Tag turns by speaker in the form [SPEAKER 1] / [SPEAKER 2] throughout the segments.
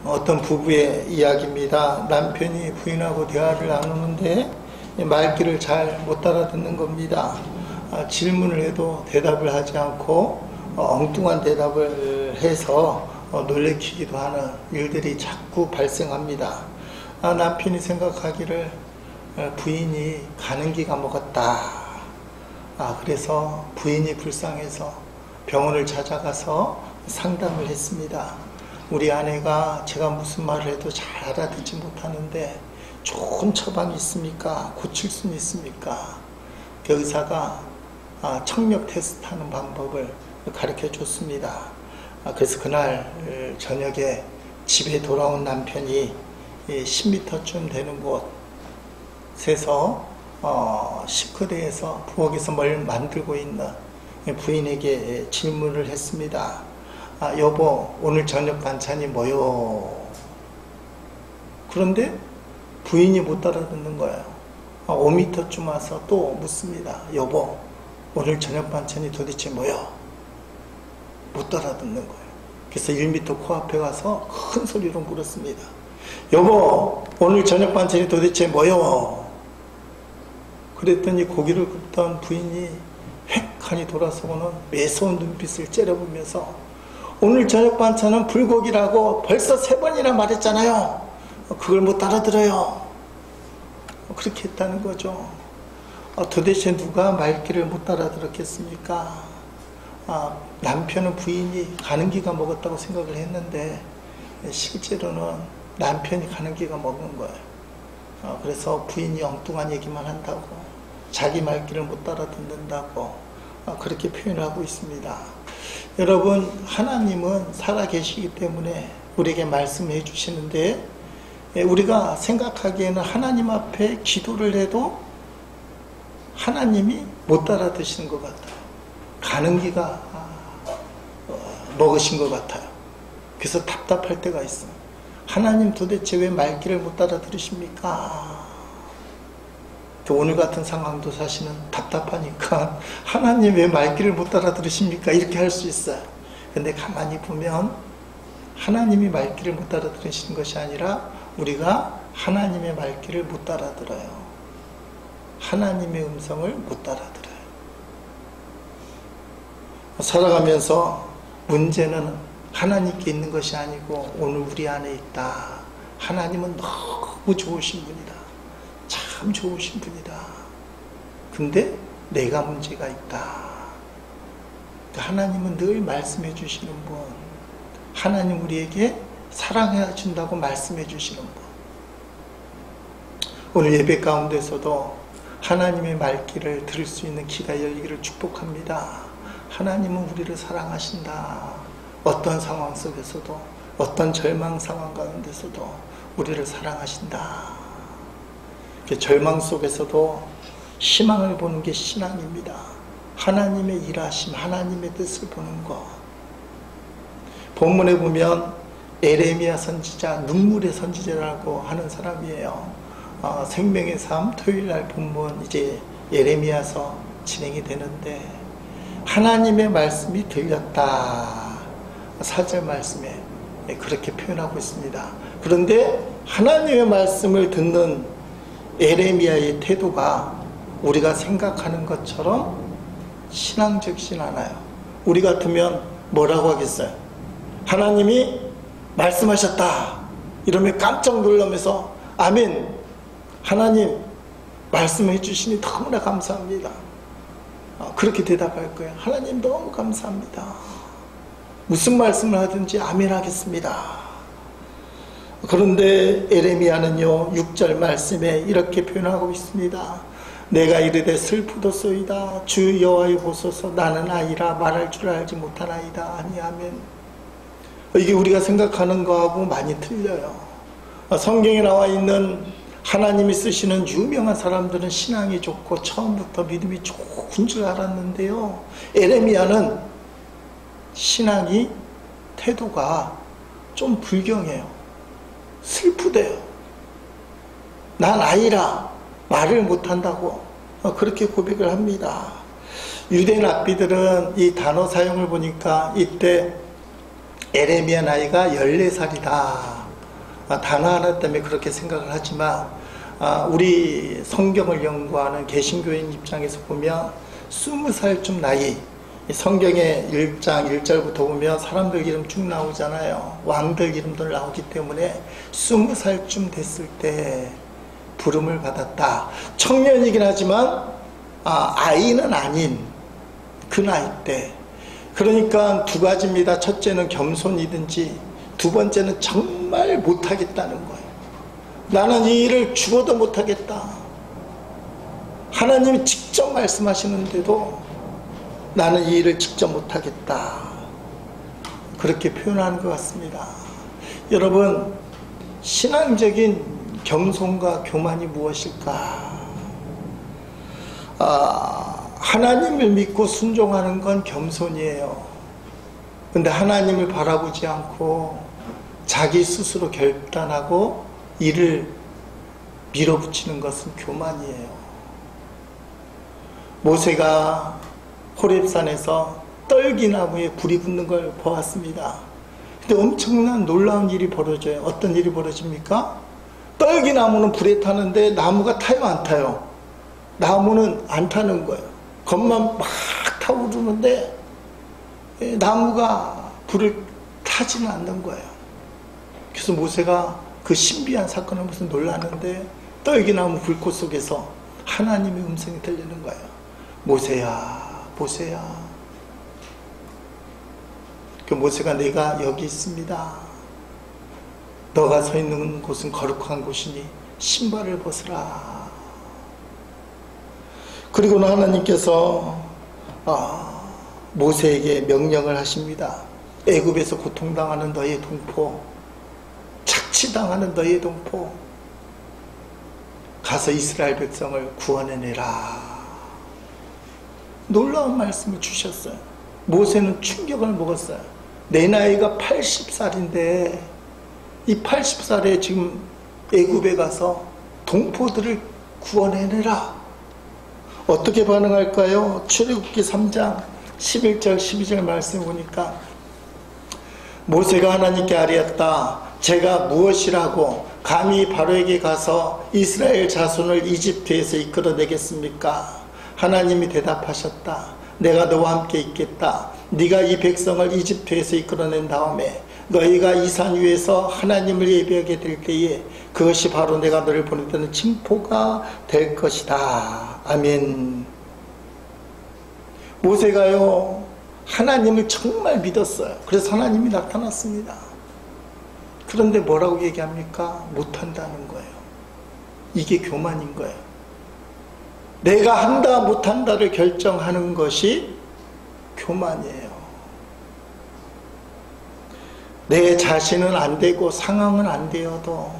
[SPEAKER 1] 어떤 부부의 이야기입니다. 남편이 부인하고 대화를 나누는데 말귀를 잘 못 알아듣는 겁니다. 질문을 해도 대답을 하지 않고 엉뚱한 대답을 해서 놀래키기도 하는 일들이 자꾸 발생합니다. 남편이 생각하기를 부인이 가는 기가 먹었다. 그래서 부인이 불쌍해서 병원을 찾아가서 상담을 했습니다. 우리 아내가 제가 무슨 말을 해도 잘 알아듣지 못하는데 좋은 처방이 있습니까? 고칠 수는 있습니까? 그 의사가 청력 테스트 하는 방법을 가르쳐 줬습니다. 그래서 그날 저녁에 집에 돌아온 남편이 10m쯤 되는 곳에서 시크대에서 부엌에서 뭘 만들고 있는 부인에게 질문을 했습니다. 여보, 오늘 저녁 반찬이 뭐요? 그런데 부인이 못 알아듣는 거예요. 5m쯤 와서 또 묻습니다. 여보, 오늘 저녁 반찬이 도대체 뭐요? 못 알아듣는 거예요. 그래서 1m 코앞에 가서 큰 소리로 물었습니다. 여보, 오늘 저녁 반찬이 도대체 뭐요? 그랬더니 고개를 굽던 부인이 획하니 돌아서고는 매서운 눈빛을 째려보면서 오늘 저녁 반찬은 불고기라고 벌써 3번이나 말했잖아요. 그걸 못 알아들어요. 그렇게 했다는 거죠. 도대체 누가 말귀를 못 알아들었겠습니까? 남편은 부인이 가는 기가 먹었다고 생각을 했는데 실제로는 남편이 가는 기가 먹은 거예요. 그래서 부인이 엉뚱한 얘기만 한다고, 자기 말귀를 못 알아듣는다고 그렇게 표현하고 있습니다. 여러분, 하나님은 살아계시기 때문에 우리에게 말씀해 주시는데 우리가 생각하기에는 하나님 앞에 기도를 해도 하나님이 못 알아듣시는 것 같아요. 가는 기가 먹으신 것 같아요. 그래서 답답할 때가 있어요. 하나님 도대체 왜 말귀를 못 알아들으십니까? 오늘 같은 상황도 사실은 답답하니까 하나님 왜 말귀를 못 알아들으십니까? 이렇게 할 수 있어요. 근데 가만히 보면 하나님이 말귀를 못 알아들으시는 것이 아니라 우리가 하나님의 말귀를 못 알아들어요. 하나님의 음성을 못 알아들어요. 살아가면서 문제는 하나님께 있는 것이 아니고 오늘 우리 안에 있다. 하나님은 너무 좋으신 분이다. 참 좋으신 분이다. 근데 내가 문제가 있다. 하나님은 늘 말씀해 주시는 분. 하나님 우리에게 사랑해 준다고 말씀해 주시는 분. 오늘 예배 가운데서도 하나님의 말귀를 들을 수 있는 귀가 열리기를 축복합니다. 하나님은 우리를 사랑하신다. 어떤 상황 속에서도, 어떤 절망 상황 가운데서도 우리를 사랑하신다. 절망 속에서도 희망을 보는 게 신앙입니다. 하나님의 일하심, 하나님의 뜻을 보는 것. 본문에 보면 에레미야 선지자, 눈물의 선지자라고 하는 사람이에요. 생명의 삶 토요일날 본문 이제 예레미야서 진행이 되는데 하나님의 말씀이 들렸다. 4절 말씀에 그렇게 표현하고 있습니다. 그런데 하나님의 말씀을 듣는 에레미야의 태도가 우리가 생각하는 것처럼 신앙적이진 않아요. 우리 같으면 뭐라고 하겠어요? 하나님이 말씀하셨다 이러면 깜짝 놀라면서 아멘, 하나님 말씀해 주시니 너무나 감사합니다. 그렇게 대답할 거예요. 하나님 너무 감사합니다. 무슨 말씀을 하든지 아멘 하겠습니다. 그런데 에레미야는요 6절 말씀에 이렇게 표현하고 있습니다. 내가 이르되 슬프도소이다. 주 여호와여 보소서. 나는 아이라 말할 줄 알지 못하나이다. 아니하면 이게 우리가 생각하는 거하고 많이 틀려요. 성경에 나와 있는 하나님이 쓰시는 유명한 사람들은 신앙이 좋고 처음부터 믿음이 좋은 줄 알았는데요, 에레미야는 신앙이 태도가 좀 불경해요. 슬프대요. 난 아이라 말을 못한다고 그렇게 고백을 합니다. 유대 랍비들은 이 단어 사용을 보니까 이때 에레미야 나이가 14살이다 단어 하나 때문에 그렇게 생각을 하지만 우리 성경을 연구하는 개신교인 입장에서 보면 20살쯤 나이, 성경의 1장 1절부터 보면 사람들 이름 쭉 나오잖아요. 왕들 이름들 나오기 때문에 20살쯤 됐을 때 부름을 받았다. 청년이긴 하지만 아이는 아닌 그 나이 때. 그러니까 두 가지입니다. 첫째는 겸손이든지, 두 번째는 정말 못하겠다는 거예요. 나는 이 일을 죽어도 못하겠다. 하나님이 직접 말씀하시는데도 나는 이 일을 직접 못하겠다. 그렇게 표현하는 것 같습니다. 여러분, 신앙적인 겸손과 교만이 무엇일까? 하나님을 믿고 순종하는 건 겸손이에요. 근데 하나님을 바라보지 않고 자기 스스로 결단하고 일을 밀어붙이는 것은 교만이에요. 모세가 호렙산에서 떨기나무에 불이 붙는 걸 보았습니다. 근데 엄청난 놀라운 일이 벌어져요. 어떤 일이 벌어집니까? 떨기나무는 불에 타는데 나무가 타요, 안 타요? 나무는 안 타는 거예요. 겉만 막 타오르는데 나무가 불을 타지는 않는 거예요. 그래서 모세가 그 신비한 사건을 무슨 놀랐는데 떨기나무 불꽃 속에서 하나님의 음성이 들리는 거예요. 모세야, 모세야. 그 모세가 내가 여기 있습니다. 너가 서 있는 곳은 거룩한 곳이니 신발을 벗으라. 그리고는 하나님께서 모세에게 명령을 하십니다. 애굽에서 고통당하는 너의 동포, 착취당하는 너의 동포, 가서 이스라엘 백성을 구원해내라. 놀라운 말씀을 주셨어요. 모세는 충격을 먹었어요. 내 나이가 80살인데 이 80살에 지금 애굽에 가서 동포들을 구원해내라. 어떻게 반응할까요? 출애굽기 3장 11절 12절 말씀 보니까 모세가 하나님께 아뢰었다. 제가 무엇이라고 감히 바로에게 가서 이스라엘 자손을 이집트에서 이끌어내겠습니까? 하나님이 대답하셨다. 내가 너와 함께 있겠다. 네가 이 백성을 이집트에서 이끌어낸 다음에 너희가 이 산 위에서 하나님을 예배하게 될 때에 그것이 바로 내가 너를 보내드리는 징표가 될 것이다. 아멘. 모세가요, 하나님을 정말 믿었어요. 그래서 하나님이 나타났습니다. 그런데 뭐라고 얘기합니까? 못한다는 거예요. 이게 교만인 거예요. 내가 한다 못한다를 결정하는 것이 교만이에요. 내 자신은 안 되고 상황은 안 되어도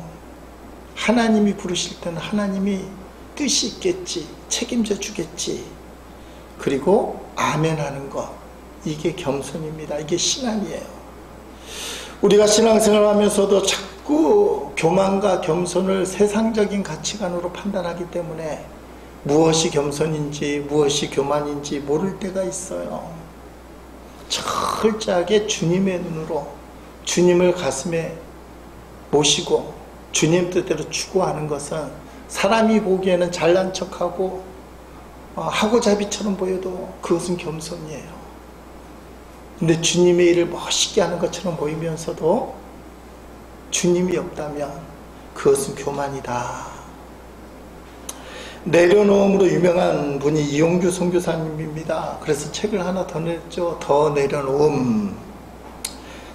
[SPEAKER 1] 하나님이 부르실 때는 하나님이 뜻이 있겠지, 책임져 주겠지. 그리고 아멘 하는 것, 이게 겸손입니다. 이게 신앙이에요. 우리가 신앙생활을 하면서도 자꾸 교만과 겸손을 세상적인 가치관으로 판단하기 때문에 무엇이 겸손인지 무엇이 교만인지 모를 때가 있어요. 철저하게 주님의 눈으로 주님을 가슴에 모시고 주님 뜻대로 추구하는 것은 사람이 보기에는 잘난 척하고 하고자비처럼 보여도 그것은 겸손이에요. 근데 주님의 일을 멋있게 하는 것처럼 보이면서도 주님이 없다면 그것은 교만이다. 내려놓음으로 유명한 분이 이용규 선교사님입니다. 그래서 책을 하나 더 냈죠. 더 내려놓음.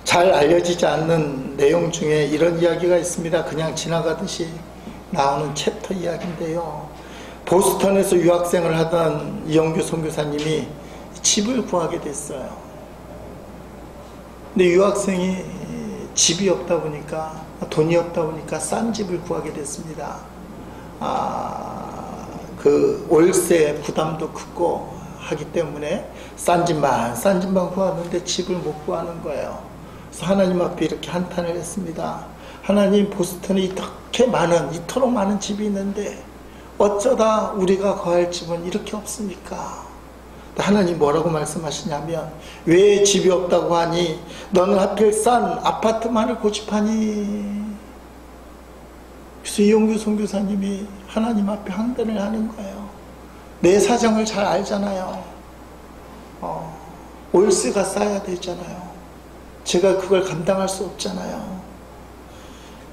[SPEAKER 1] 잘 알려지지 않는 내용 중에 이런 이야기가 있습니다. 그냥 지나가듯이 나오는 챕터 이야기인데요. 보스턴에서 유학생을 하던 이용규 선교사님이 집을 구하게 됐어요. 근데 유학생이 집이 없다 보니까, 돈이 없다 보니까 싼 집을 구하게 됐습니다. 그 월세 부담도 크고 하기 때문에 싼 집만 구하는데 집을 못 구하는 거예요. 그래서 하나님 앞에 이렇게 한탄을 했습니다. 하나님, 보스턴에 이토록 많은 집이 있는데 어쩌다 우리가 거할 집은 이렇게 없습니까? 하나님 뭐라고 말씀하시냐면, 왜 집이 없다고 하니? 너는 하필 싼 아파트만을 고집하니? 그래서 이용규 선교사님이 하나님 앞에 항변을 하는 거예요. 내 사정을 잘 알잖아요. 월세가 쌓여야 되잖아요. 제가 그걸 감당할 수 없잖아요.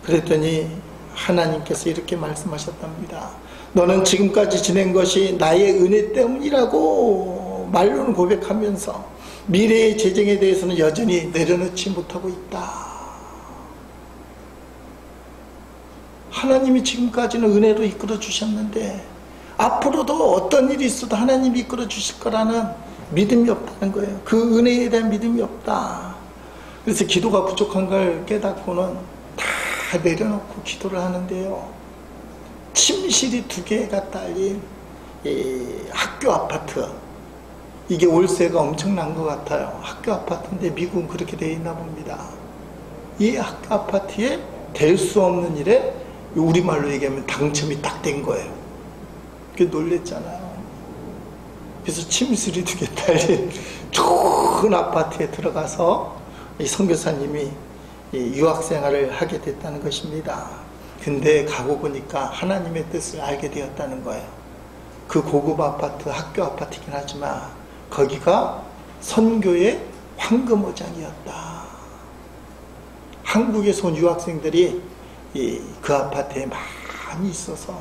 [SPEAKER 1] 그랬더니 하나님께서 이렇게 말씀하셨답니다. 너는 지금까지 지낸 것이 나의 은혜 때문이라고 말로는 고백하면서 미래의 재정에 대해서는 여전히 내려놓지 못하고 있다. 하나님이 지금까지는 은혜로 이끌어 주셨는데 앞으로도 어떤 일이 있어도 하나님이 이끌어 주실 거라는 믿음이 없다는 거예요. 그 은혜에 대한 믿음이 없다. 그래서 기도가 부족한 걸 깨닫고는 다 내려놓고 기도를 하는데요. 침실이 2개가 딸린 학교 아파트, 이게 월세가 엄청난 것 같아요. 학교 아파트인데 미국은 그렇게 되어 있나 봅니다. 이 학교 아파트에 될 수 없는 일에 우리말로 얘기하면 당첨이 딱 된 거예요. 그게 놀랬잖아요. 그래서 침실이 2개 딸린 좋은 아파트에 들어가서 이 선교사님이 유학생활을 하게 됐다는 것입니다. 근데 가고 보니까 하나님의 뜻을 알게 되었다는 거예요. 그 고급 아파트, 학교 아파트이긴 하지만 거기가 선교의 황금어장이었다. 한국에서 온 유학생들이 그 아파트에 많이 있어서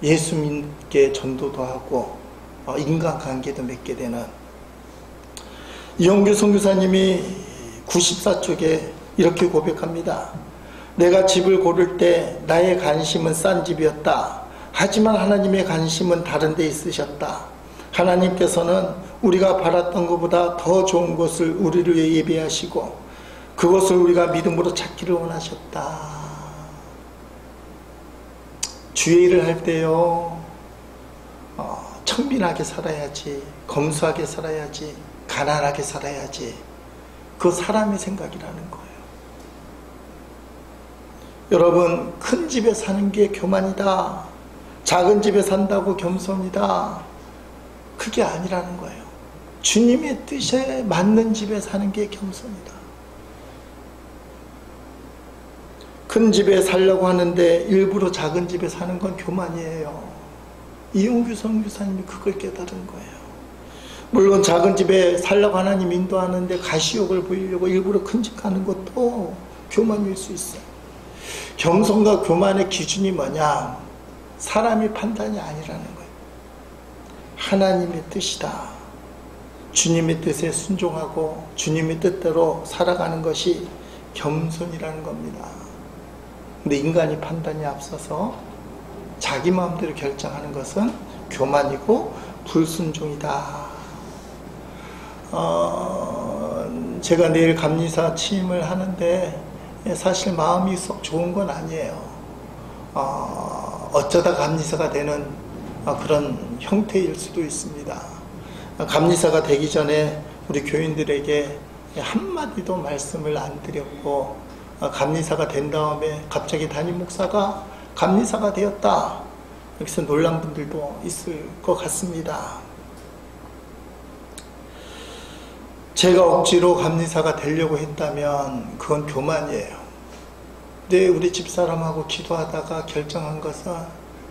[SPEAKER 1] 예수 믿게 전도도 하고 인간관계도 맺게 되는, 이용규 선교사님이 94쪽에 이렇게 고백합니다. 내가 집을 고를 때 나의 관심은 싼 집이었다. 하지만 하나님의 관심은 다른 데 있으셨다. 하나님께서는 우리가 바랐던 것보다 더 좋은 것을 우리를 위해 예비하시고 그것을 우리가 믿음으로 찾기를 원하셨다. 주의 일을 할 때요, 청빈하게 살아야지, 검소하게 살아야지, 가난하게 살아야지, 그 사람의 생각이라는 거예요. 여러분, 큰 집에 사는 게 교만이다, 작은 집에 산다고 겸손이다, 그게 아니라는 거예요. 주님의 뜻에 맞는 집에 사는 게 겸손이다. 큰 집에 살려고 하는데 일부러 작은 집에 사는 건 교만이에요. 이용규 선교사님이 그걸 깨달은 거예요. 물론 작은 집에 살려고 하나님 인도하는데 가시욕을 보이려고 일부러 큰 집 가는 것도 교만일 수 있어요. 겸손과 교만의 기준이 뭐냐? 사람의 판단이 아니라는 거예요. 하나님의 뜻이다. 주님의 뜻에 순종하고 주님의 뜻대로 살아가는 것이 겸손이라는 겁니다. 근데 인간이 판단이 앞서서 자기 마음대로 결정하는 것은 교만이고 불순종이다. 제가 내일 감리사 취임을 하는데 사실 마음이 썩 좋은 건 아니에요. 어쩌다 감리사가 되는 그런 형태일 수도 있습니다. 감리사가 되기 전에 우리 교인들에게 한마디도 말씀을 안 드렸고, 감리사가 된 다음에 갑자기 담임 목사가 감리사가 되었다, 여기서 놀란 분들도 있을 것 같습니다. 제가 억지로 감리사가 되려고 했다면 그건 교만이에요. 근데 우리 집사람하고 기도하다가 결정한 것은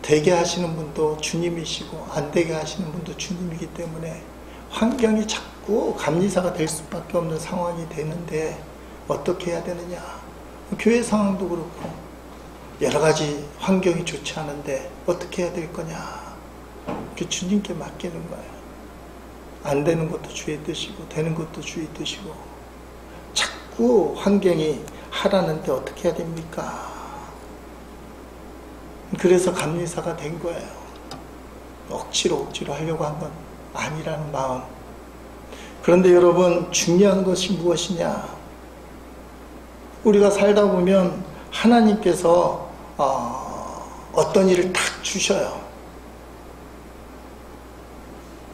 [SPEAKER 1] 되게 하시는 분도 주님이시고 안 되게 하시는 분도 주님이기 때문에 환경이 자꾸 감리사가 될 수밖에 없는 상황이 되는데 어떻게 해야 되느냐? 교회 상황도 그렇고 여러 가지 환경이 좋지 않은데 어떻게 해야 될 거냐? 주님께 맡기는 거예요. 안 되는 것도 주의 뜻이고 되는 것도 주의 뜻이고, 자꾸 환경이 하라는데 어떻게 해야 됩니까? 그래서 감리사가 된 거예요. 억지로 하려고 한 건 아니라는 마음. 그런데 여러분, 중요한 것이 무엇이냐? 우리가 살다 보면 하나님께서 어떤 일을 탁 주셔요.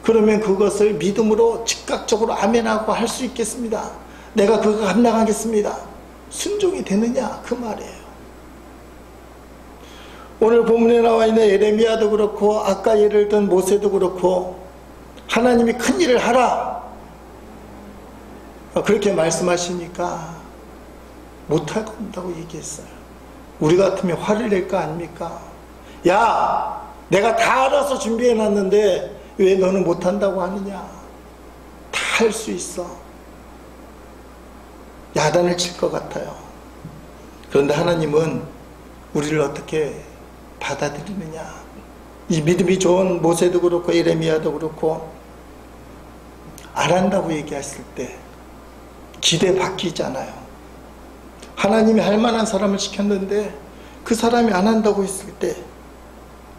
[SPEAKER 1] 그러면 그것을 믿음으로 즉각적으로 아멘하고 할 수 있겠습니다. 내가 그거 감당하겠습니다. 순종이 되느냐, 그 말이에요. 오늘 본문에 나와 있는 예레미야도 그렇고 아까 예를 든 모세도 그렇고 하나님이 큰 일을 하라 그렇게 말씀하시니까 못할 건다고 얘기했어요. 우리 같으면 화를 낼 거 아닙니까? 야, 내가 다 알아서 준비해놨는데 왜 너는 못한다고 하느냐? 다 할 수 있어. 야단을 칠 것 같아요. 그런데 하나님은 우리를 어떻게 받아들이느냐? 이 믿음이 좋은 모세도 그렇고 예레미야도 그렇고 안 한다고 얘기했을 때 기대 바뀌잖아요. 하나님이 할 만한 사람을 시켰는데 그 사람이 안 한다고 했을 때,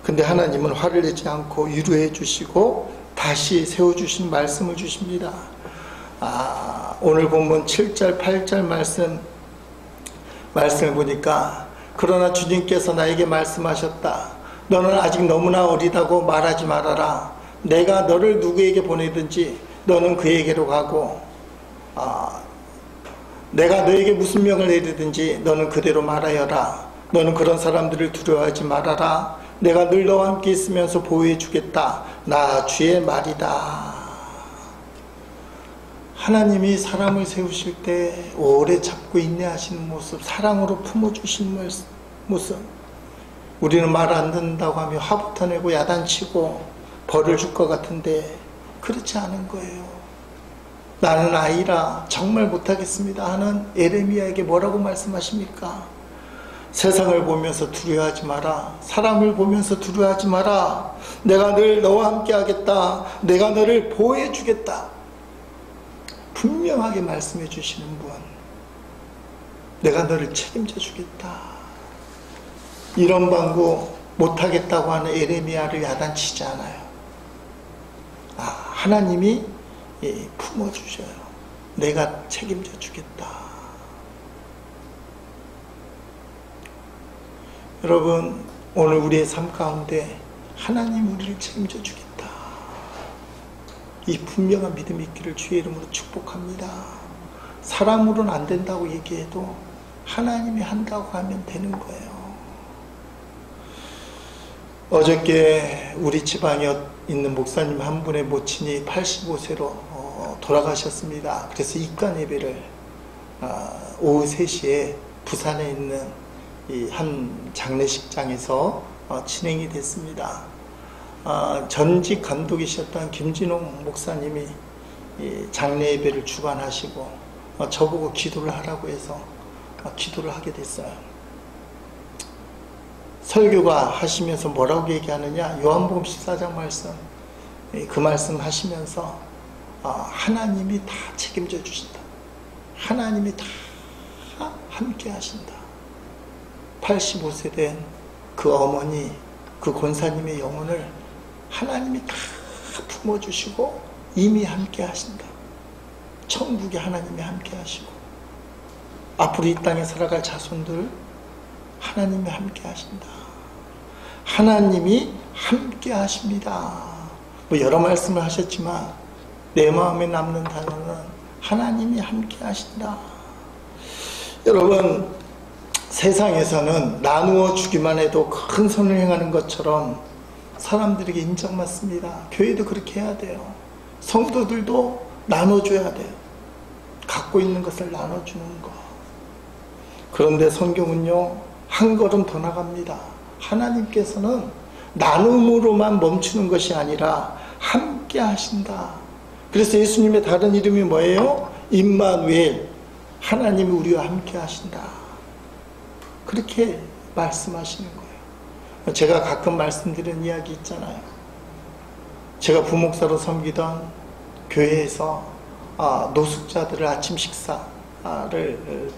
[SPEAKER 1] 근데 하나님은 화를 내지 않고 위로해 주시고 다시 세워주신 말씀을 주십니다. 오늘 본문 7절 8절 말씀을 보니까, 그러나 주님께서 나에게 말씀하셨다. 너는 아직 너무나 어리다고 말하지 말아라. 내가 너를 누구에게 보내든지 너는 그에게로 가고, 내가 너에게 무슨 명을 내리든지 너는 그대로 말하여라. 너는 그런 사람들을 두려워하지 말아라. 내가 늘 너와 함께 있으면서 보호해 주겠다. 나 주의 말이다. 하나님이 사람을 세우실 때 오래 잡고 인내하시는 모습, 사랑으로 품어주시는 모습, 우리는 말 안 듣는다고 하며 화부터 내고 야단치고 벌을 줄 것 같은데 그렇지 않은 거예요. 나는 아이라 정말 못하겠습니다 하는 예레미야에게 뭐라고 말씀하십니까? 세상을 보면서 두려워하지 마라. 사람을 보면서 두려워하지 마라. 내가 늘 너와 함께 하겠다. 내가 너를 보호해 주겠다. 분명하게 말씀해 주시는 분. 내가 너를 책임져 주겠다. 이런 방구 못하겠다고 하는 예레미야를 야단치지 않아요. 하나님이 품어주셔요. 내가 책임져 주겠다. 여러분, 오늘 우리의 삶 가운데 하나님 우리를 책임져 주겠다. 이 분명한 믿음이 있기를 주의 이름으로 축복합니다. 사람으로는 안 된다고 얘기해도 하나님이 한다고 하면 되는 거예요. 어저께 우리 지방에 있는 목사님 한 분의 모친이 85세로 돌아가셨습니다. 그래서 입관 예배를 오후 3시에 부산에 있는 이 한 장례식장에서 진행이 됐습니다. 전직 감독이셨던 김진홍 목사님이 이 장례 예배를 주관하시고 저보고 기도를 하라고 해서 기도를 하게 됐어요. 설교가 하시면서 뭐라고 얘기하느냐, 요한복음 14장 말씀, 그 말씀 하시면서 하나님이 다 책임져 주신다. 하나님이 다 함께 하신다. 85세 된 그 어머니, 그 권사님의 영혼을 하나님이 다 품어주시고 이미 함께 하신다. 천국에 하나님이 함께 하시고 앞으로 이 땅에 살아갈 자손들 하나님이 함께 하신다. 하나님이 함께 하십니다. 뭐 여러 말씀을 하셨지만 내 마음에 남는 단어는 하나님이 함께 하신다. 여러분, 세상에서는 나누어 주기만 해도 큰 선을 행하는 것처럼 사람들에게 인정받습니다. 교회도 그렇게 해야 돼요. 성도들도 나눠줘야 돼요. 갖고 있는 것을 나눠주는 것. 그런데 성경은요, 한 걸음 더 나갑니다. 하나님께서는 나눔으로만 멈추는 것이 아니라 함께 하신다. 그래서 예수님의 다른 이름이 뭐예요? 임마누엘, 하나님이 우리와 함께 하신다. 그렇게 말씀하시는 거예요. 제가 가끔 말씀드리는 이야기 있잖아요. 제가 부목사로 섬기던 교회에서 노숙자들을 아침 식사를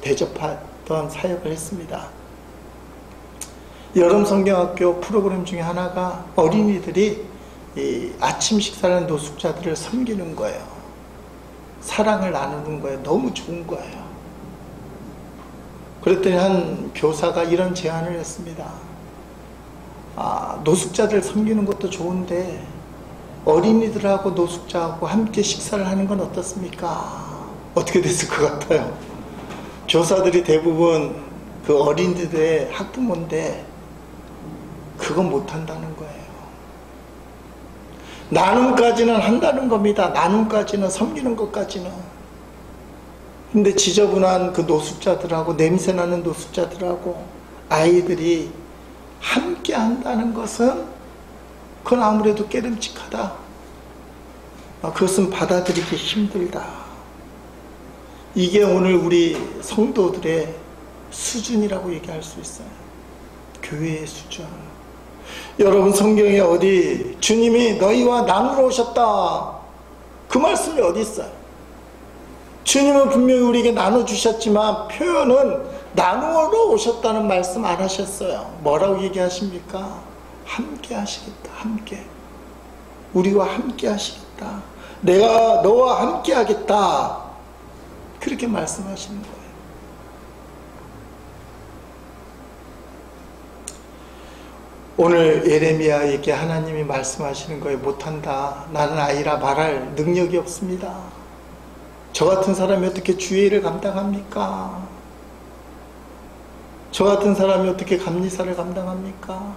[SPEAKER 1] 대접하던 사역을 했습니다. 여름 성경학교 프로그램 중에 하나가 어린이들이 이 아침 식사를 노숙자들을 섬기는 거예요. 사랑을 나누는 거예요. 너무 좋은 거예요. 그랬더니 한 교사가 이런 제안을 했습니다. 노숙자들 섬기는 것도 좋은데 어린이들하고 노숙자하고 함께 식사를 하는 건 어떻습니까? 어떻게 됐을 것 같아요? 교사들이 대부분 그 어린이들의 학부모인데 그건 못한다는 거예요. 나눔까지는 한다는 겁니다. 나눔까지는, 섬기는 것까지는. 근데 지저분한 그 노숙자들하고, 냄새나는 노숙자들하고 아이들이 함께 한다는 것은 그건 아무래도 깨름직하다. 그것은 받아들이기 힘들다. 이게 오늘 우리 성도들의 수준이라고 얘기할 수 있어요. 교회의 수준. 여러분 성경에 어디 주님이 너희와 나누러 오셨다, 그 말씀이 어디 있어요? 주님은 분명히 우리에게 나눠주셨지만 표현은 나누러 오셨다는 말씀 안 하셨어요. 뭐라고 얘기하십니까? 함께 하시겠다. 함께. 우리와 함께 하시겠다. 내가 너와 함께 하겠다. 그렇게 말씀하시는 거예요. 오늘 예레미야에게 하나님이 말씀하시는 거예요. 못한다. 나는 아이라 말할 능력이 없습니다. 저 같은 사람이 어떻게 주의를 감당합니까? 저 같은 사람이 어떻게 감리사를 감당합니까?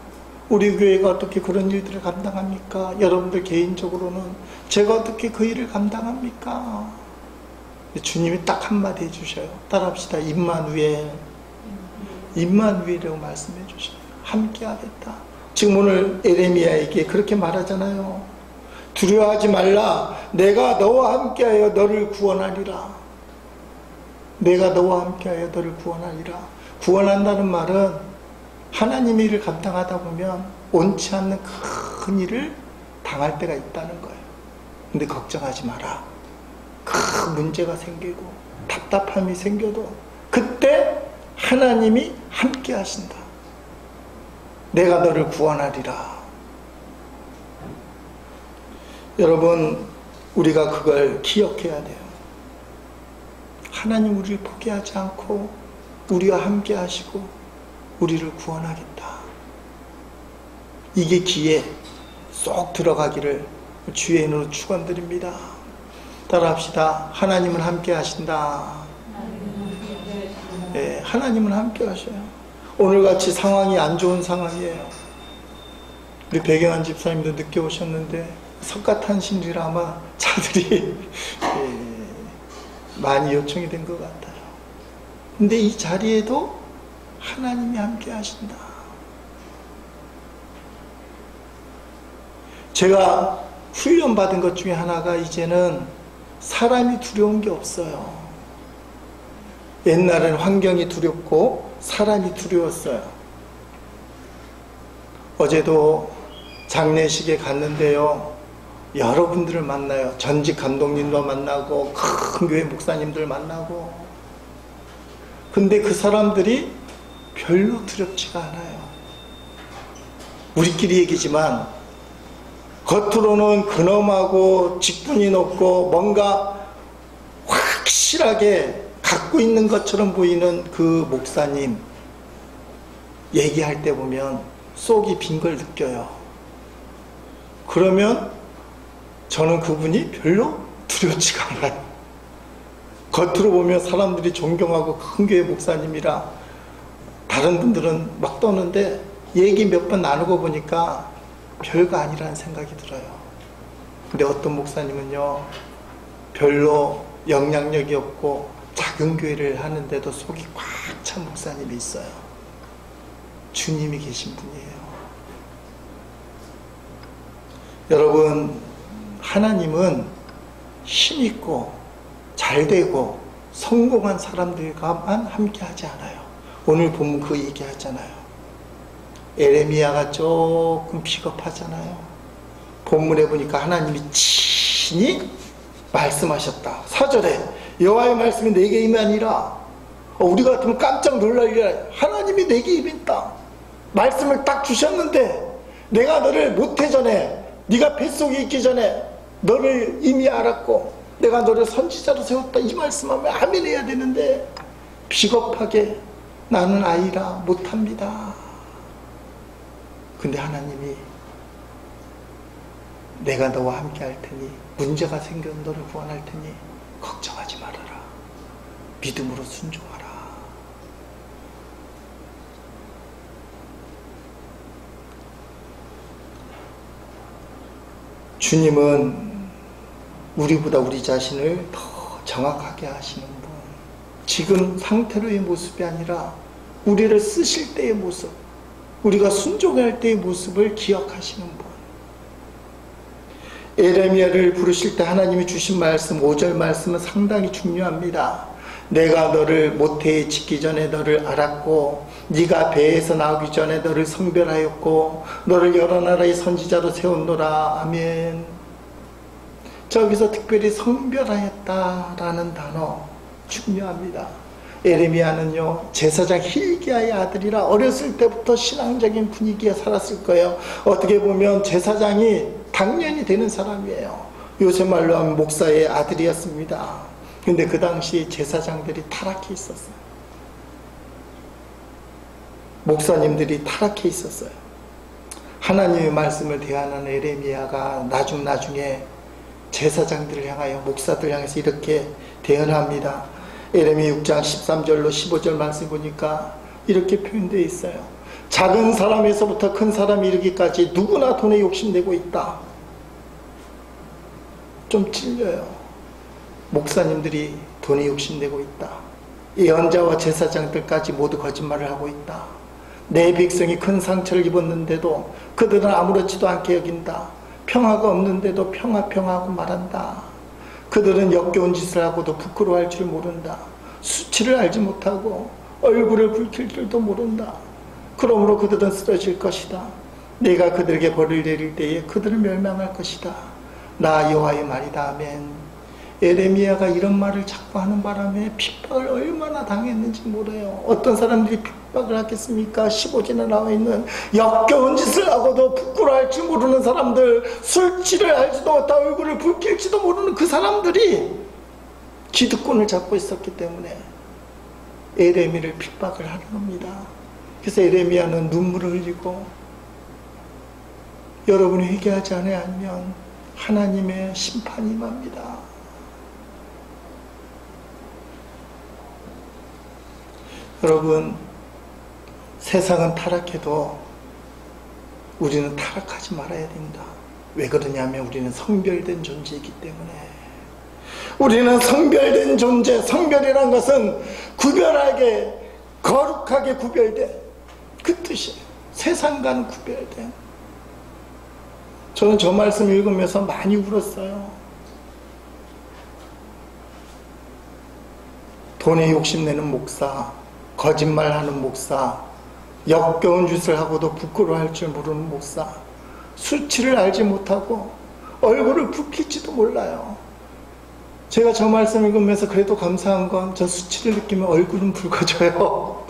[SPEAKER 1] 우리 교회가 어떻게 그런 일들을 감당합니까? 여러분들 개인적으로는 제가 어떻게 그 일을 감당합니까? 주님이 딱 한마디 해주셔요. 따라합시다. 임마누엘. 임마누엘이라고 말씀해 주셔요. 함께 하겠다. 지금 오늘 예레미야에게 그렇게 말하잖아요. 두려워하지 말라. 내가 너와 함께하여 너를 구원하리라. 내가 너와 함께하여 너를 구원하리라. 구원한다는 말은 하나님의 일을 감당하다 보면 원치 않는 큰 일을 당할 때가 있다는 거예요. 근데 걱정하지 마라. 큰 문제가 생기고 답답함이 생겨도 그때 하나님이 함께 하신다. 내가 너를 구원하리라. 여러분, 우리가 그걸 기억해야 돼요. 하나님 우리를 포기하지 않고 우리와 함께 하시고 우리를 구원하겠다. 이게 귀에 쏙 들어가기를 주의 이름으로 축원드립니다. 따라합시다. 하나님은 함께 하신다. 네, 하나님은 함께 하셔요. 오늘같이 상황이 안 좋은 상황이에요. 우리 배경한 집사님도 늦게 오셨는데 석가탄신일이라 아마 차들이 많이 요청이 된 것 같아요. 근데 이 자리에도 하나님이 함께 하신다. 제가 훈련받은 것 중에 하나가 이제는 사람이 두려운 게 없어요. 옛날에는 환경이 두렵고 사람이 두려웠어요. 어제도 장례식에 갔는데요, 여러분들을 만나요. 전직 감독님도 만나고 큰 교회 목사님들 만나고. 근데 그 사람들이 별로 두렵지가 않아요. 우리끼리 얘기지만 겉으로는 근엄하고 직분이 높고 뭔가 확실하게 갖고 있는 것처럼 보이는 그 목사님 얘기할 때 보면 속이 빈 걸 느껴요. 그러면 저는 그분이 별로 두렵지가 않아요. 겉으로 보면 사람들이 존경하고 큰 교회 목사님이라 다른 분들은 막 떠는데 얘기 몇 번 나누고 보니까 별거 아니라는 생각이 들어요. 근데 어떤 목사님은요, 별로 영향력이 없고 작은 교회를 하는데도 속이 꽉 찬 목사님이 있어요. 주님이 계신 분이에요. 여러분, 하나님은 힘있고 잘되고 성공한 사람들과만 함께 하지 않아요. 오늘 보면 그 얘기 하잖아요. 예레미야가 조금 비겁하잖아요. 본문에 보니까 하나님이 친히 말씀하셨다. 4절에 여호와의 말씀이 내게 임하니라. 우리 같으면 깜짝 놀랄 일. 하나님이 내게 임했다. 말씀을 딱 주셨는데 내가 너를 모태 전에, 네가 뱃속에 있기 전에 너를 이미 알았고 내가 너를 선지자로 세웠다. 이 말씀하면 아멘 해야 되는데 비겁하게 나는 아이라 못합니다. 근데 하나님이 내가 너와 함께 할 테니, 문제가 생기면 너를 구원할 테니 걱정하지 말아라. 믿음으로 순종하라. 주님은 우리보다 우리 자신을 더 정확하게 하시는 분. 지금 상태로의 모습이 아니라 우리를 쓰실 때의 모습, 우리가 순종할 때의 모습을 기억하시는 분. 에레미야를 부르실 때 하나님이 주신 말씀 5절 말씀은 상당히 중요합니다. 내가 너를 모태에 짓기 전에 너를 알았고 네가 배에서 나오기 전에 너를 성별하였고 너를 여러 나라의 선지자로 세웠노라. 아멘. 저기서 특별히 성별하였다라는 단어 중요합니다. 에레미야는요, 제사장 hil기야의 아들이라 어렸을 때부터 신앙적인 분위기에 살았을 거예요. 어떻게 보면 제사장이 당년이 되는 사람이에요. 요새 말로 하면 목사의 아들이었습니다. 근데 그 당시 제사장들이 타락해 있었어요. 목사님들이 타락해 있었어요. 하나님의 말씀을 대하는 에레미야가 나중에 제사장들을 향하여, 목사들 향해서 이렇게 대언합니다. 에레미야 6장 13절로 15절 말씀 보니까 이렇게 표현되어 있어요. 작은 사람에서부터 큰 사람이 이르기까지 누구나 돈에 욕심내고 있다. 좀 찔려요. 목사님들이 돈에 욕심내고 있다. 예언자와 제사장들까지 모두 거짓말을 하고 있다. 내 백성이 큰 상처를 입었는데도 그들은 아무렇지도 않게 여긴다. 평화가 없는데도 평화하고 말한다. 그들은 역겨운 짓을 하고도 부끄러워할 줄 모른다. 수치를 알지 못하고 얼굴을 붉힐 줄도 모른다. 그러므로 그들은 쓰러질 것이다. 내가 그들에게 벌을 내릴 때에 그들을 멸망할 것이다. 나 여호와의 말이다. 아멘. 에레미야가 이런 말을 자꾸 하는 바람에 핍박을 얼마나 당했는지 몰라요. 어떤 사람들이 핍박을 하겠습니까? 15절에 나와 있는 역겨운 짓을 하고도 부끄러워할 줄 모르는 사람들, 술취를 알지도 못하고 얼굴을 붉힐지도 모르는 그 사람들이 기득권을 잡고 있었기 때문에 에레미야를 핍박을 하는 겁니다. 그래서 에레미야는 눈물을 흘리고, 여러분이 회개하지 않으면 하나님의 심판이 임합니다. 여러분, 세상은 타락해도 우리는 타락하지 말아야 된다. 왜 그러냐면 우리는 성별된 존재이기 때문에. 우리는 성별된 존재, 성별이란 것은 구별하게, 거룩하게 구별된 그 뜻이에요. 세상과는 구별된. 저는 저 말씀 읽으면서 많이 울었어요. 돈에 욕심내는 목사, 거짓말하는 목사, 역겨운 짓을 하고도 부끄러워할 줄 모르는 목사, 수치를 알지 못하고 얼굴을 붉힐지도 몰라요. 제가 저 말씀 읽으면서 그래도 감사한 건 저 수치를 느끼면 얼굴은 붉어져요.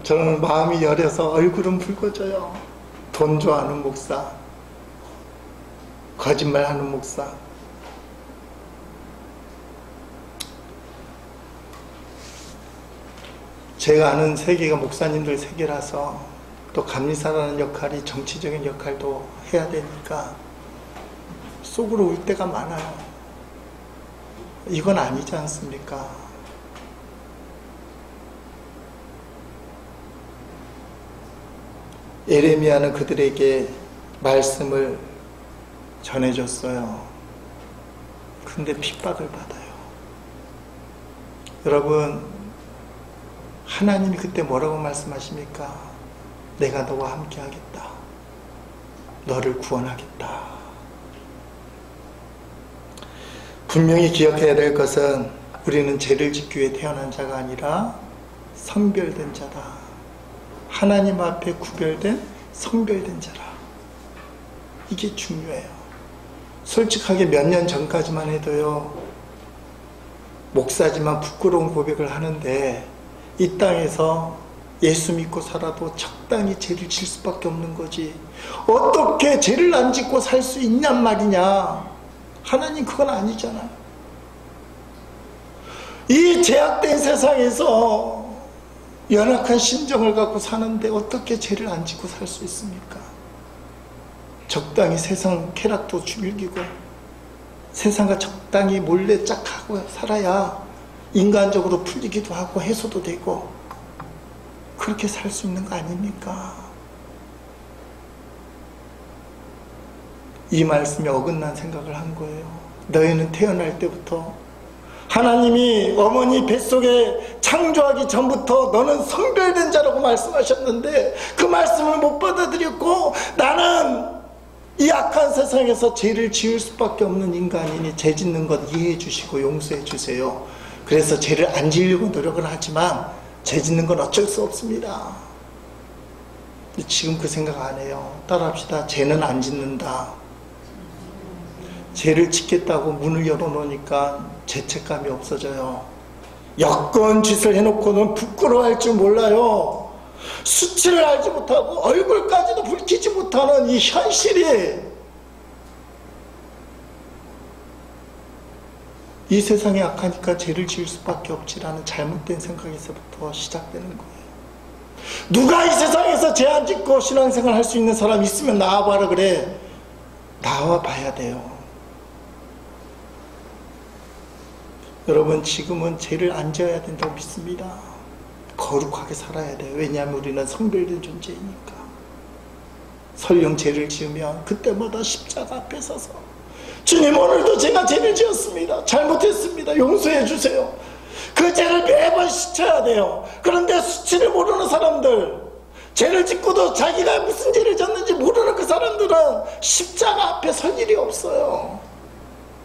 [SPEAKER 1] 저는 마음이 여려서 얼굴은 붉어져요. 돈 좋아하는 목사, 거짓말하는 목사. 제가 아는 세계가 목사님들 세계라서 또 감리사라는 역할이 정치적인 역할도 해야 되니까 속으로 울 때가 많아요. 이건 아니지 않습니까? 에레미야는 그들에게 말씀을 전해줬어요. 근데 핍박을 받아요. 여러분, 하나님이 그때 뭐라고 말씀하십니까? 내가 너와 함께 하겠다. 너를 구원하겠다. 분명히 기억해야 될 것은 우리는 죄를 짓기 위해 태어난 자가 아니라 성별된 자다. 하나님 앞에 구별된 성별된 자라. 이게 중요해요. 솔직하게 몇 년 전까지만 해도요, 목사지만 부끄러운 고백을 하는데 이 땅에서 예수 믿고 살아도 적당히 죄를 질 수밖에 없는 거지. 어떻게 죄를 안 짓고 살 수 있냔 말이냐. 하나님 그건 아니잖아요. 이 제약된 세상에서 연약한 심정을 갖고 사는데 어떻게 죄를 안 짓고 살 수 있습니까? 적당히 세상 쾌락도 즐기고 세상과 적당히 몰래 짝하고 살아야 인간적으로 풀리기도 하고 해소도 되고 그렇게 살 수 있는 거 아닙니까? 이 말씀에 어긋난 생각을 한 거예요. 너희는 태어날 때부터 하나님이 어머니 뱃속에 창조하기 전부터 너는 성별된 자라고 말씀하셨는데 그 말씀을 못 받아들였고 나는 이 악한 세상에서 죄를 지을 수밖에 없는 인간이니 죄 짓는 것 이해해 주시고 용서해 주세요. 그래서 죄를 안 지으려고 노력을 하지만 죄 짓는 건 어쩔 수 없습니다. 지금 그 생각 안 해요. 따라합시다. 죄는 안 짓는다. 죄를 짓겠다고 문을 열어놓으니까 죄책감이 없어져요. 여건 짓을 해놓고는 부끄러워할 줄 몰라요. 수치를 알지 못하고 얼굴까지도 붉히지 못하는 이 현실이 이 세상이 악하니까 죄를 지을 수밖에 없지라는 잘못된 생각에서부터 시작되는 거예요. 누가 이 세상에서 죄 안 짓고 신앙생활 할 수 있는 사람 있으면 나와봐라 그래. 나와봐야 돼요. 여러분 지금은 죄를 안 지어야 된다고 믿습니다. 거룩하게 살아야 돼요. 왜냐하면 우리는 성별된 존재이니까. 설령 죄를 지으면 그때마다 십자가 앞에 서서 주님 오늘도 제가 죄를 지었습니다. 잘못했습니다. 용서해 주세요. 그 죄를 매번 씻어야 돼요. 그런데 수치를 모르는 사람들, 죄를 짓고도 자기가 무슨 죄를 졌는지 모르는 그 사람들은 십자가 앞에 설 일이 없어요.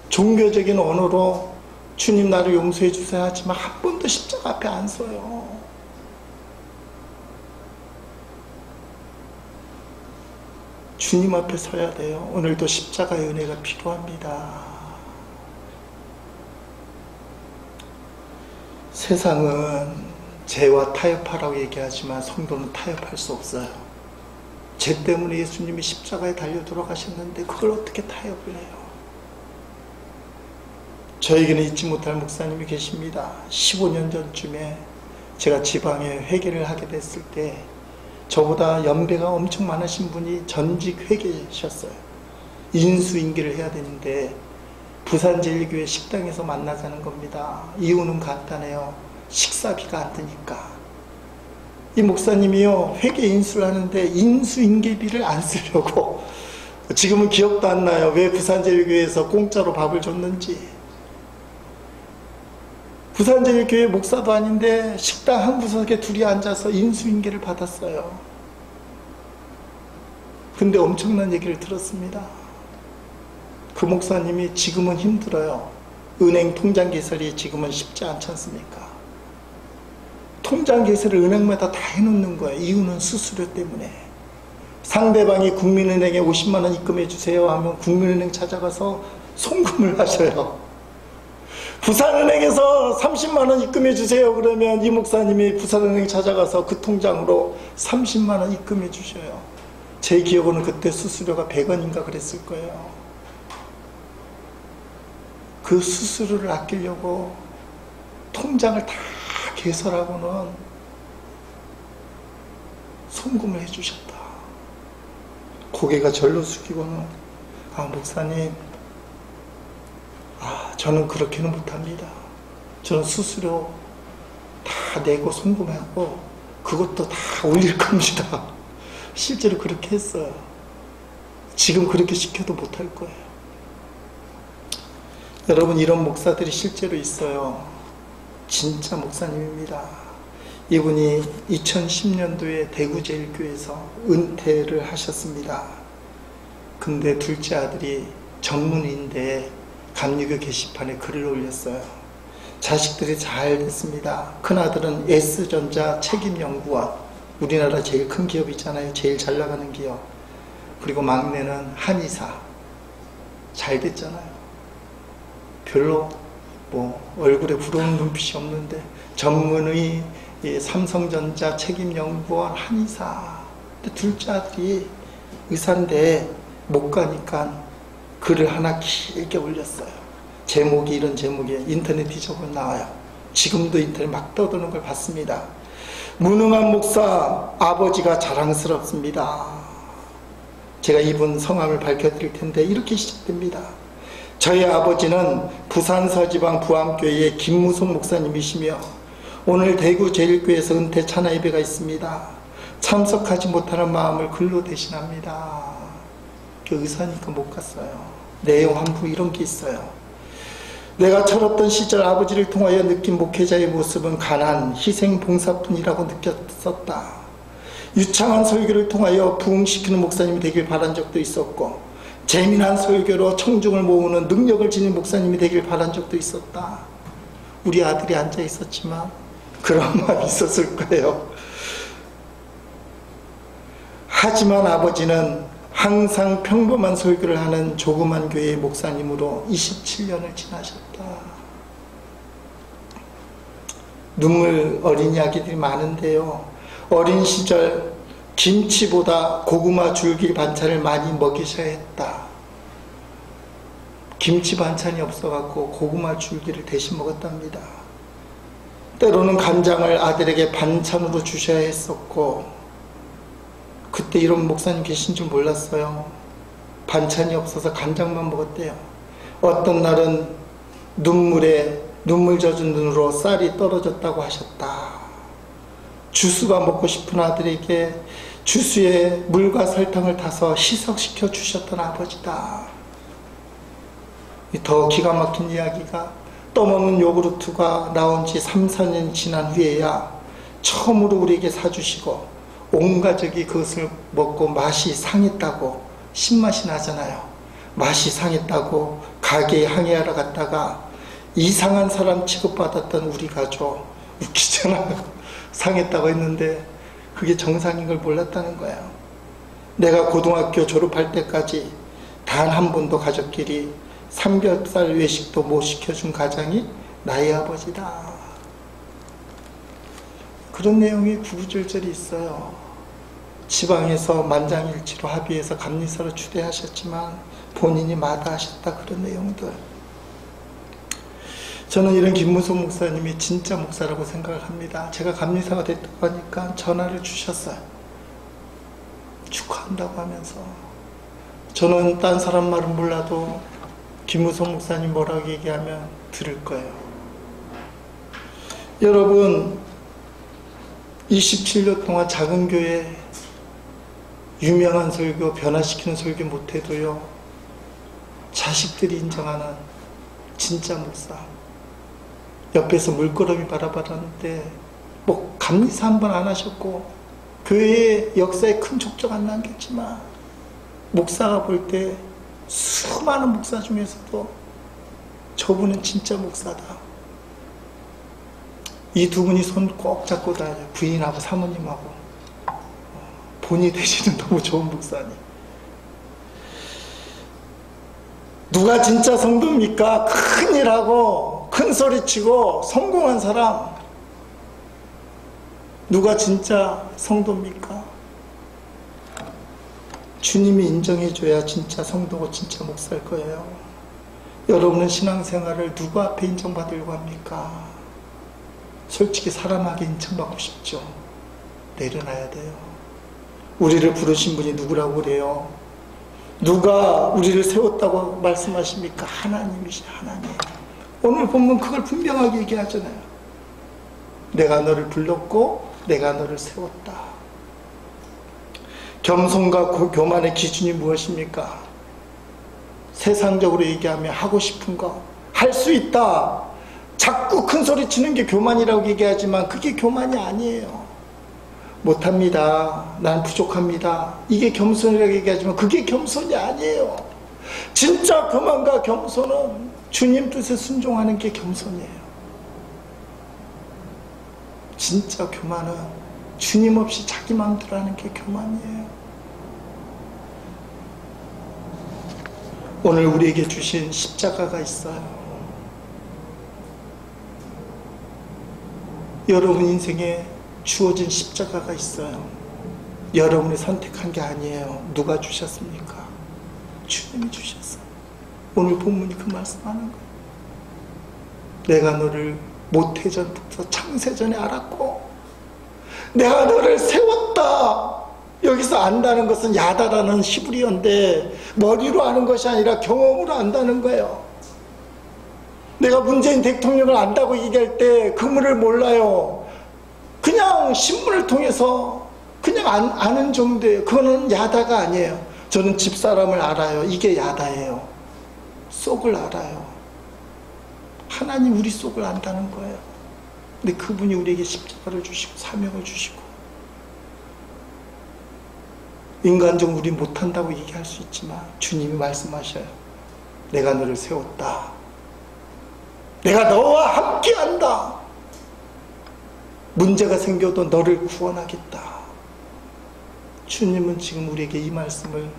[SPEAKER 1] 종교적인 언어로 주님 나를 용서해 주세요 하지만 한 번도 십자가 앞에 안 서요. 주님 앞에 서야 돼요. 오늘도 십자가의 은혜가 필요합니다. 세상은 죄와 타협하라고 얘기하지만 성도는 타협할 수 없어요. 죄 때문에 예수님이 십자가에 달려 돌아가셨는데 그걸 어떻게 타협을 해요? 저에게는 잊지 못할 목사님이 계십니다. 15년 전쯤에 제가 지방에 회개를 하게 됐을 때 저보다 연배가 엄청 많으신 분이 전직 회계셨어요. 인수인계를 해야 되는데 부산제일교회 식당에서 만나자는 겁니다. 이유는 간단해요. 식사비가 안 드니까. 이 목사님이요 회계 인수를 하는데 인수인계비를 안 쓰려고 지금은 기억도 안 나요. 왜 부산제일교회에서 공짜로 밥을 줬는지. 부산제일교회 목사도 아닌데 식당 한 구석에 둘이 앉아서 인수인계를 받았어요. 근데 엄청난 얘기를 들었습니다. 그 목사님이 지금은 힘들어요. 은행 통장 개설이 지금은 쉽지 않지 않습니까? 통장 개설을 은행마다 다 해놓는 거예요. 이유는 수수료 때문에. 상대방이 국민은행에 50만 원 입금해 주세요 하면 국민은행 찾아가서 송금을 하셔요. 부산은행에서 30만 원 입금해 주세요 그러면 이 목사님이 부산은행 찾아가서 그 통장으로 30만 원 입금해 주셔요. 제 기억으로는 그때 수수료가 100원인가 그랬을 거예요. 그 수수료를 아끼려고 통장을 다 개설하고는 송금을 해 주셨다. 고개가 절로 숙이고는 목사님 저는 그렇게는 못합니다. 저는 수수료 다 내고 송금하고 그것도 다 올릴 겁니다. 실제로 그렇게 했어요. 지금 그렇게 시켜도 못할 거예요. 여러분 이런 목사들이 실제로 있어요. 진짜 목사님입니다. 이분이 2010년도에 대구제일교회에서 은퇴를 하셨습니다. 근데 둘째 아들이 전문의인데 감리교 게시판에 글을 올렸어요. 자식들이 잘 됐습니다. 큰아들은 S전자 책임연구원, 우리나라 제일 큰 기업 있잖아요. 제일 잘 나가는 기업. 그리고 막내는 한의사. 잘 됐잖아요. 별로 얼굴에 부러운 눈빛이 없는데 전문의, 삼성전자 책임연구원, 한의사. 근데 둘째 아들이 의사인데 못 가니까 글을 하나 길게 올렸어요. 제목이 이런 제목이에요. 인터넷 뒤져보면 나와요. 지금도 인터넷 막 떠도는 걸 봤습니다. 무능한 목사 아버지가 자랑스럽습니다. 제가 이분 성함을 밝혀드릴 텐데 이렇게 시작됩니다. 저희 아버지는 부산 서지방 부암교회의 김무송 목사님이시며 오늘 대구 제일교회에서 은퇴 찬화 예배가 있습니다. 참석하지 못하는 마음을 글로 대신합니다. 의사니까 못 갔어요. 내용 한 부 이런 게 있어요. 내가 철없던 시절 아버지를 통하여 느낀 목회자의 모습은 가난, 희생, 봉사뿐이라고 느꼈었다. 유창한 설교를 통하여 부흥시키는 목사님이 되길 바란 적도 있었고, 재미난 설교로 청중을 모으는 능력을 지닌 목사님이 되길 바란 적도 있었다. 우리 아들이 앉아 있었지만 그런 마음이 있었을 거예요. 하지만 아버지는 항상 평범한 설교를 하는 조그만 교회의 목사님으로 27년을 지나셨다. 눈물 어린 이야기들이 많은데요. 어린 시절 김치보다 고구마 줄기 반찬을 많이 먹이셔야 했다. 김치 반찬이 없어갖고 고구마 줄기를 대신 먹었답니다. 때로는 간장을 아들에게 반찬으로 주셔야 했었고, 그때 이런 목사님 계신 줄 몰랐어요. 반찬이 없어서 간장만 먹었대요. 어떤 날은 눈물 젖은 눈으로 쌀이 떨어졌다고 하셨다. 주스가 먹고 싶은 아들에게 주스에 물과 설탕을 타서 희석시켜 주셨던 아버지다. 더 기가 막힌 이야기가, 떠먹는 요구르트가 나온 지 3, 4년 지난 후에야 처음으로 우리에게 사주시고, 온 가족이 그것을 먹고 맛이 상했다고, 신맛이 나잖아요. 맛이 상했다고 가게에 항의하러 갔다가 이상한 사람 취급받았던 우리 가족, 웃기잖아요. 상했다고 했는데 그게 정상인 걸 몰랐다는 거예요. 내가 고등학교 졸업할 때까지 단 한 번도 가족끼리 삼겹살 외식도 못 시켜준 가장이 나의 아버지다. 그런 내용이 구구절절이 있어요. 지방에서 만장일치로 합의해서 감리사로 추대하셨지만 본인이 마다하셨다. 그런 내용들. 저는 이런 김무성 목사님이 진짜 목사라고 생각을 합니다. 제가 감리사가 됐다고 하니까 전화를 주셨어요. 축하한다고 하면서. 저는 딴 사람 말은 몰라도 김무성 목사님 뭐라고 얘기하면 들을 거예요. 여러분, 27년 동안 작은 교회 유명한 설교, 변화시키는 설교 못해도요, 자식들이 인정하는 진짜 목사. 옆에서 물끄러미 바라봤는데 뭐 감리사 한 번 안 하셨고 교회의 역사에 큰 족적 안 남겼지만, 목사가 볼 때 수많은 목사 중에서도 저분은 진짜 목사다. 이 두 분이 손 꼭 잡고 다녀요. 부인하고 사모님하고. 본이 되시는 너무 좋은 목사님. 누가 진짜 성도입니까? 큰일하고 큰 소리치고 성공한 사람. 누가 진짜 성도입니까? 주님이 인정해줘야 진짜 성도고 진짜 목사일 거예요. 여러분은 신앙생활을 누구 앞에 인정받으려고 합니까? 솔직히 사람에게 인정받고 싶죠. 내려놔야 돼요. 우리를 부르신 분이 누구라고 그래요? 누가 우리를 세웠다고 말씀하십니까? 하나님이시. 하나님. 오늘 보면 그걸 분명하게 얘기하잖아요. 내가 너를 불렀고 내가 너를 세웠다. 겸손과 교만의 기준이 무엇입니까? 세상적으로 얘기하면 하고 싶은 거 할 수 있다. 자꾸 큰 소리 치는 게 교만이라고 얘기하지만 그게 교만이 아니에요. 못합니다. 난 부족합니다. 이게 겸손이라고 얘기하지만 그게 겸손이 아니에요. 진짜 교만과 겸손은 주님 뜻에 순종하는 게 겸손이에요. 진짜 교만은 주님 없이 자기 마음대로 하는 게 교만이에요. 오늘 우리에게 주신 십자가가 있어요. 여러분 인생에 주어진 십자가가 있어요. 여러분이 선택한 게 아니에요. 누가 주셨습니까? 주님이 주셨어요. 오늘 본문이 그 말씀하는 거예요. 내가 너를 모태전부터 창세전에 알았고 내가 너를 세웠다. 여기서 안다는 것은 야다라는 히브리어인데 머리로 아는 것이 아니라 경험으로 안다는 거예요. 내가 문재인 대통령을 안다고 얘기할 때 그물을 몰라요. 그냥 신문을 통해서 그냥 아는 정도예요. 그거는 야다가 아니에요. 저는 집사람을 알아요. 이게 야다예요. 속을 알아요. 하나님 우리 속을 안다는 거예요. 근데 그분이 우리에게 십자가를 주시고 사명을 주시고, 인간적으로 우리 못한다고 얘기할 수 있지만 주님이 말씀하셔요. 내가 너를 세웠다. 내가 너와 함께한다. 문제가 생겨도 너를 구원하겠다. 주님은 지금 우리에게 이 말씀을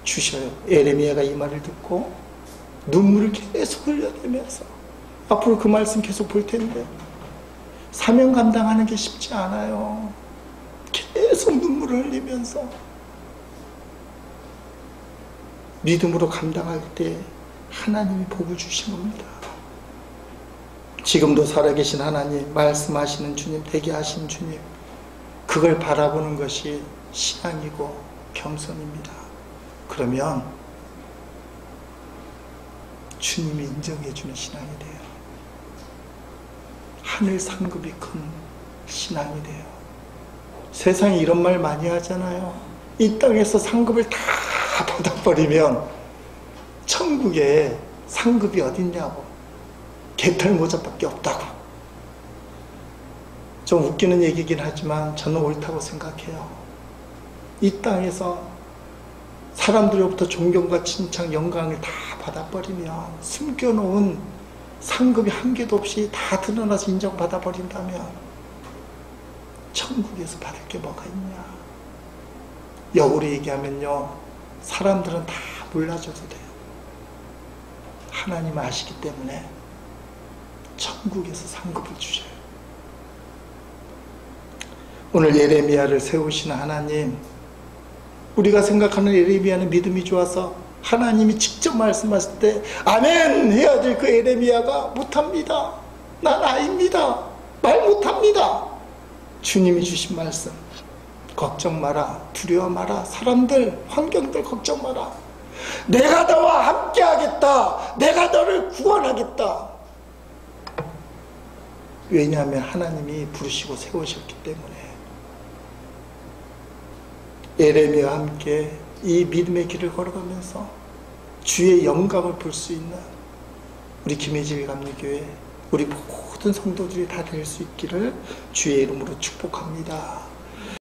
[SPEAKER 1] 주셔요. 에레미야가 이 말을 듣고 눈물을 계속 흘려내면서, 앞으로 그 말씀 계속 볼 텐데 사명 감당하는 게 쉽지 않아요. 계속 눈물을 흘리면서 믿음으로 감당할 때 하나님이 복을 주신 겁니다. 지금도 살아계신 하나님, 말씀하시는 주님, 되게 하신 주님, 그걸 바라보는 것이 신앙이고 겸손입니다. 그러면 주님이 인정해주는 신앙이 돼요. 하늘 상급이 큰 신앙이 돼요. 세상에 이런 말 많이 하잖아요. 이 땅에서 상급을 다 받아버리면 천국에 상급이 어딨냐고, 개털 모자밖에 없다고. 좀 웃기는 얘기긴 하지만 저는 옳다고 생각해요. 이 땅에서 사람들로부터 존경과 칭찬, 영광을 다 받아버리면, 숨겨놓은 상급이 한 개도 없이 다 드러나서 인정받아버린다면 천국에서 받을 게 뭐가 있냐. 역으로 얘기하면요, 사람들은 다 몰라줘도 돼요. 하나님 아시기 때문에 천국에서 상급을 주셔요. 오늘 예레미야를 세우시는 하나님, 우리가 생각하는 예레미야는 믿음이 좋아서 하나님이 직접 말씀하실 때 아멘 해야 될 그 예레미야가 못합니다. 난 아닙니다. 말 못합니다. 주님이 주신 말씀, 걱정 마라, 두려워 마라, 사람들, 환경들 걱정 마라. 내가 너와 함께 하겠다. 내가 너를 구원하겠다. 왜냐하면 하나님이 부르시고 세우셨기 때문에. 예레미야와 함께 이 믿음의 길을 걸어가면서 주의 영광을 볼 수 있는 우리 김혜질 감리교회, 우리 모든 성도들이 다 될 수 있기를 주의 이름으로 축복합니다.